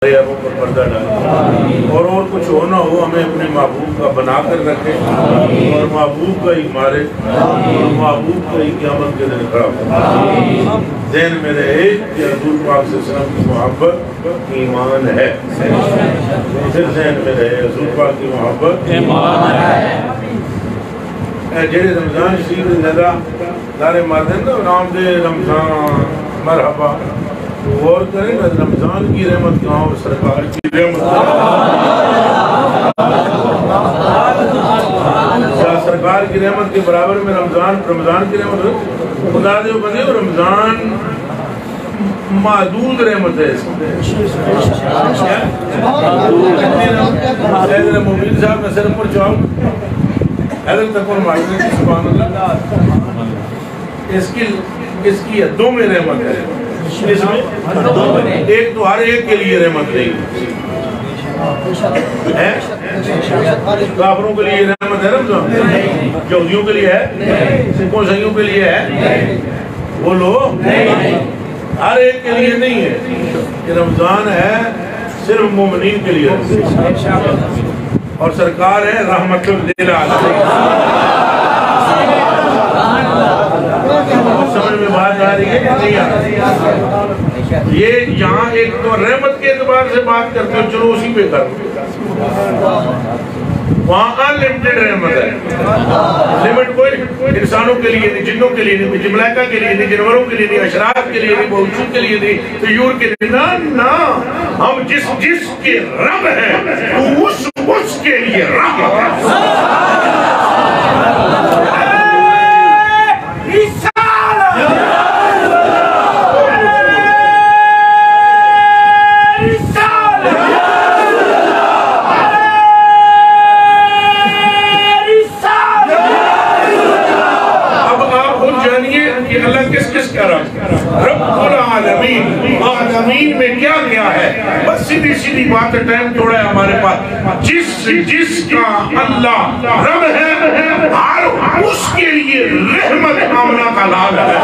پر پردہ ڈالے اور کچھ ہونا ہو ہمیں اپنے محبوب کا بنا کر رکھے اور محبوب کا ہی مارے اور محبوب کا ہی قیامت کے دن کھڑا ہو. ذہن میں رہے کہ حضور پاک صلی اللہ علیہ وسلم کی محبت ایمان ہے. پھر ذہن میں رہے حضور پاک کی محبت ایمان ہے. جڑے رمضان شریف زیادہ دارے ماردن نا نام دے رمضان مرحبا غور کریں نا رمضان کی رحمت کہاں اور سرکار کی رحمت کیا سرکار کی رحمت کے برابر میں رمضان کی رحمت خدا دے بندے رمضان معدود رحمت ہے. حیدر مومن صاحب میں سر پر چاہوں حیدر تکون معدود سبحان اللہ اس کی حدوں میں رحمت ہے. ایک تو ہر ایک کے لیے رحمت نہیں ہے. کافروں کے لیے رحمت ہے رمضان یہودیوں کے لیے ہے سکھوں عیسائیوں کے لیے ہے بولو ہر ایک کے لیے نہیں ہے. یہ رمضان ہے صرف مومنین کے لیے اور سرکار ہے رحمت للعالمین. سمجھ میں بات آ رہی ہے کہ نہیں آ رہی ہے؟ یہ یہاں ایک تو رحمت کے اعتبار سے بات کرتے ہو چلو اسی پہ کرو. وہاں انلمیٹڈ رحمت ہے. لمٹ کوئی انسانوں کے لیے نہیں جنوں کے لیے نہیں ملائکہ کے لیے نہیں جنوروں کے لیے نہیں اشراف کے لیے نہیں بہوشوں کے لیے نہیں طیور کے لیے نہ ہم جس کے رب ہیں اس کے لیے رب ہے. عالمین میں کیا کیا ہے بس سیدھی بات ہے ٹائم تھوڑا ہے ہمارے پاس. جس کا اللہ رب ہے ہر اس کے لیے رحمت آمنہ کا لال ہے.